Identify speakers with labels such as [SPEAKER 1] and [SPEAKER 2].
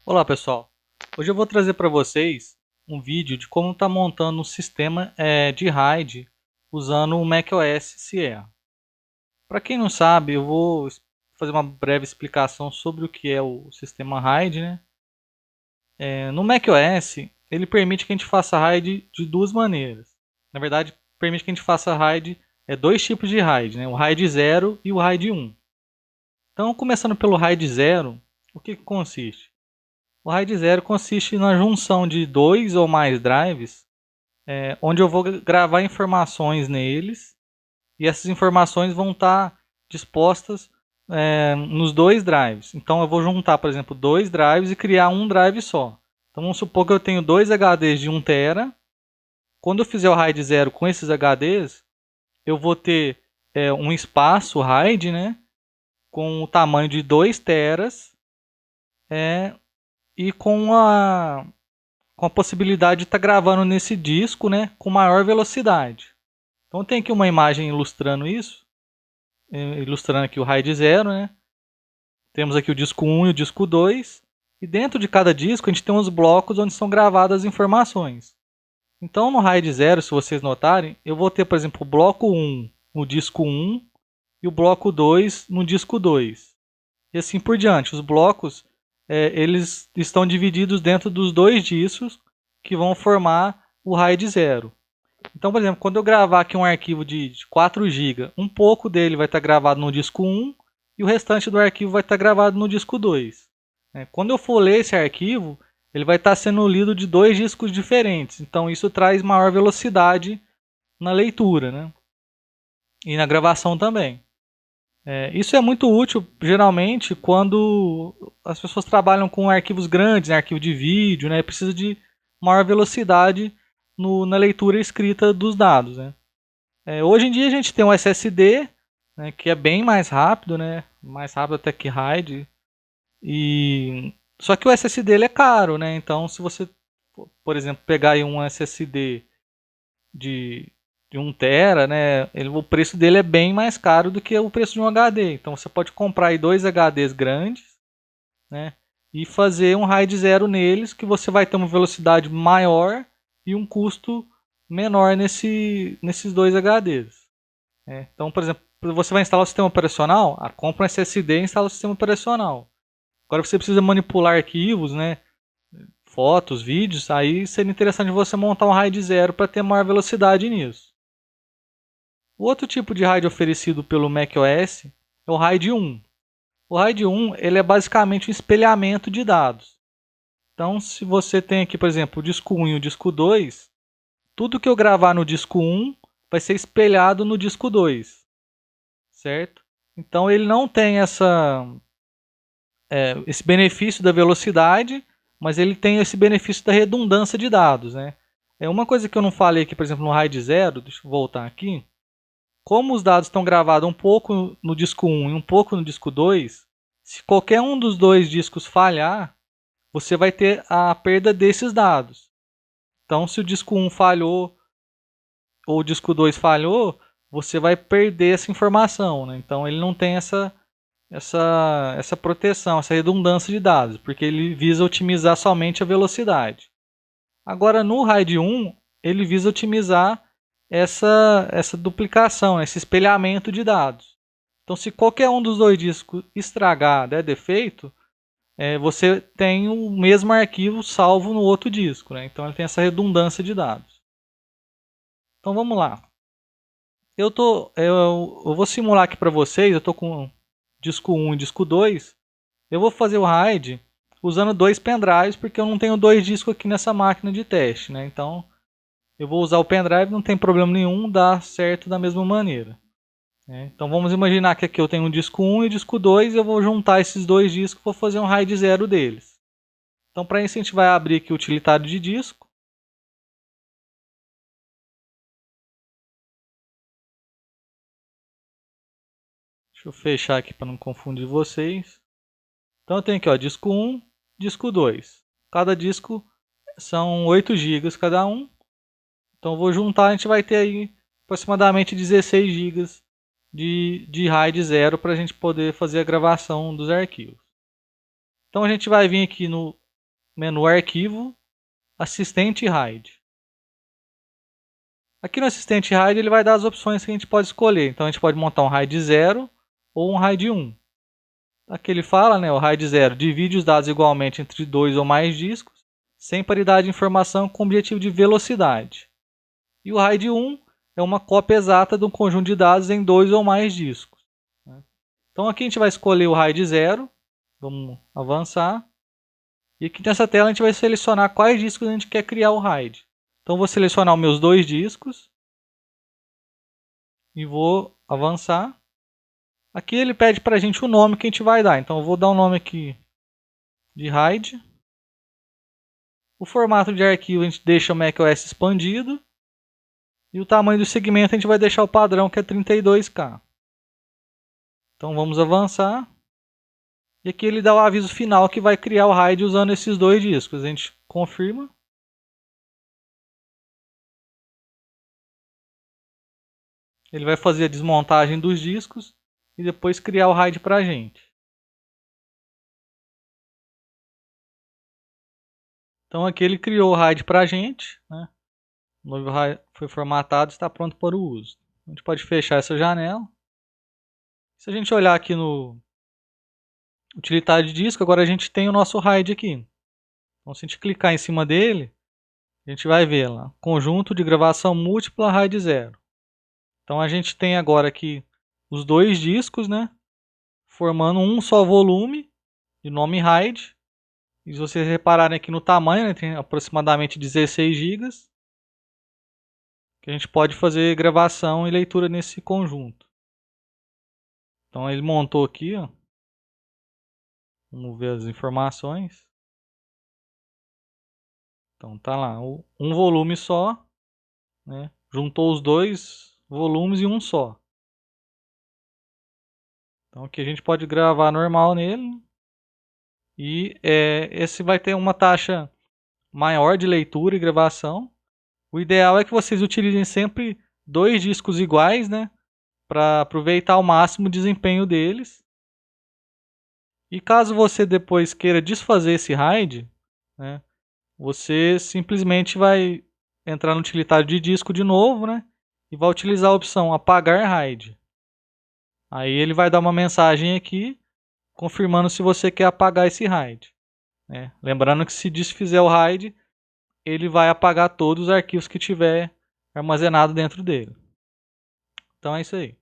[SPEAKER 1] Olá pessoal, hoje eu vou trazer para vocês um vídeo de como está montando um sistema de RAID usando o macOS Sierra. Para quem não sabe, eu vou fazer uma breve explicação sobre o que é o sistema RAID, né? No macOS, ele permite que a gente faça RAID de duas maneiras. Na verdade, permite que a gente faça RAID, dois tipos de RAID, né? O RAID 0 e o RAID 1. Então, começando pelo RAID 0, o que consiste? O RAID 0 consiste na junção de dois ou mais drives, onde eu vou gravar informações neles e essas informações vão estar dispostas nos dois drives. Então eu vou juntar, por exemplo, dois drives e criar um drive só. Então vamos supor que eu tenho dois HDs de 1 TB. Quando eu fizer o RAID 0 com esses HDs, eu vou ter um espaço RAID, né, com o tamanho de 2 teras e com a possibilidade de estar gravando nesse disco, né, com maior velocidade. Então tem aqui uma imagem ilustrando isso, ilustrando aqui o RAID 0, né? Temos aqui o disco 1 e o disco 2, e dentro de cada disco a gente tem uns blocos onde são gravadas as informações. Então no RAID 0, se vocês notarem, eu vou ter, por exemplo, o bloco 1 no disco 1 e o bloco 2 no disco 2. E assim por diante. Os blocos eles estão divididos dentro dos dois discos que vão formar o RAID 0. Então, por exemplo, quando eu gravar aqui um arquivo de 4 GB, um pouco dele vai estar gravado no disco 1 e o restante do arquivo vai estar gravado no disco 2. Quando eu for ler esse arquivo, ele vai estar sendo lido de dois discos diferentes. Então, isso traz maior velocidade na leitura, né? E na gravação também. Isso é muito útil, geralmente, quando as pessoas trabalham com arquivos grandes, né, arquivo de vídeo, né, precisa de maior velocidade na leitura e escrita dos dados. Né. Hoje em dia a gente tem um SSD, né, que é bem mais rápido até que RAID, só que o SSD ele é caro, né, então se você, por exemplo, pegar aí um SSD de de 1 tera, né, o preço dele é bem mais caro do que o preço de um HD. Então você pode comprar aí dois HDs grandes, né, e fazer um RAID 0 neles, que você vai ter uma velocidade maior e um custo menor nesses dois HDs. Então, por exemplo, você vai instalar o sistema operacional, compra um SSD e instala o sistema operacional. Agora você precisa manipular arquivos, né, fotos, vídeos, aí seria interessante você montar um RAID 0 para ter maior velocidade nisso. O outro tipo de RAID oferecido pelo macOS é o RAID 1. O RAID 1 ele é basicamente um espelhamento de dados. Então, se você tem aqui, por exemplo, o disco 1 e o disco 2, tudo que eu gravar no disco 1 vai ser espelhado no disco 2, certo? Então, ele não tem esse benefício da velocidade, mas ele tem esse benefício da redundância de dados. Né? Uma coisa que eu não falei aqui, por exemplo, no RAID 0, deixa eu voltar aqui. Como os dados estão gravados um pouco no disco 1 e um pouco no disco 2, se qualquer um dos dois discos falhar, você vai ter a perda desses dados. Então, se o disco 1 falhou ou o disco 2 falhou, você vai perder essa informação. Né? Então, ele não tem essa proteção, essa redundância de dados, porque ele visa otimizar somente a velocidade. Agora, no RAID 1, ele visa otimizar essa duplicação, esse espelhamento de dados. Então, se qualquer um dos dois discos estragar, der defeito, você tem o mesmo arquivo salvo no outro disco. Né? Então, ele tem essa redundância de dados. Então, vamos lá. Eu vou simular aqui para vocês, eu estou com disco 1 e disco 2. Eu vou fazer o RAID usando dois pendrives, porque eu não tenho dois discos aqui nessa máquina de teste. Né? Então, eu vou usar o pendrive, não tem problema nenhum, dá certo da mesma maneira. Então vamos imaginar que aqui eu tenho um disco 1 e um disco 2 e eu vou juntar esses dois discos e vou fazer um RAID 0 deles. Então para isso a gente vai abrir aqui o utilitário de disco. Deixa eu fechar aqui para não confundir vocês. Então eu tenho aqui disco 1, disco 2. Cada disco são 8 GB cada um. Então eu vou juntar, a gente vai ter aí aproximadamente 16 GB de RAID 0 para a gente poder fazer a gravação dos arquivos. Então a gente vai vir aqui no menu Arquivo, Assistente RAID. Aqui no Assistente RAID ele vai dar as opções que a gente pode escolher. Então a gente pode montar um RAID 0 ou um RAID 1. Aqui ele fala, né, o RAID 0 divide os dados igualmente entre 2 ou mais discos, sem paridade de informação com objetivo de velocidade. E o RAID 1 é uma cópia exata de um conjunto de dados em 2 ou mais discos. Então aqui a gente vai escolher o RAID 0, vamos avançar. E aqui nessa tela a gente vai selecionar quais discos a gente quer criar o RAID. Então vou selecionar os meus 2 discos e vou avançar. Aqui ele pede para a gente o nome que a gente vai dar. Então eu vou dar um nome aqui de RAID. O formato de arquivo a gente deixa o macOS expandido. E o tamanho do segmento a gente vai deixar o padrão, que é 32K. Então vamos avançar. E aqui ele dá o aviso final que vai criar o RAID usando esses 2 discos. A gente confirma. Ele vai fazer a desmontagem dos discos e depois criar o RAID para a gente. Então aqui ele criou o RAID para a gente, né? O novo RAID foi formatado e está pronto para o uso. A gente pode fechar essa janela. Se a gente olhar aqui no utilitário de disco, agora a gente tem o nosso RAID aqui. Então se a gente clicar em cima dele, a gente vai ver lá, conjunto de gravação múltipla RAID 0. Então a gente tem agora aqui os 2 discos, né, formando um só volume de nome RAID. E se vocês repararem aqui no tamanho, né, tem aproximadamente 16 GB, que a gente pode fazer gravação e leitura nesse conjunto. Então ele montou aqui, ó. Vamos ver as informações. Então tá lá, um volume só, né? Juntou os 2 volumes em um só. Então aqui a gente pode gravar normal nele. E esse vai ter uma taxa maior de leitura e gravação. O ideal é que vocês utilizem sempre 2 discos iguais, né, para aproveitar ao máximo o desempenho deles. E caso você depois queira desfazer esse RAID, né, você simplesmente vai entrar no utilitário de disco de novo, né, e vai utilizar a opção apagar RAID. Aí ele vai dar uma mensagem aqui confirmando se você quer apagar esse RAID. Né? Lembrando que se desfizer o RAID, ele vai apagar todos os arquivos que tiver armazenado dentro dele. Então é isso aí.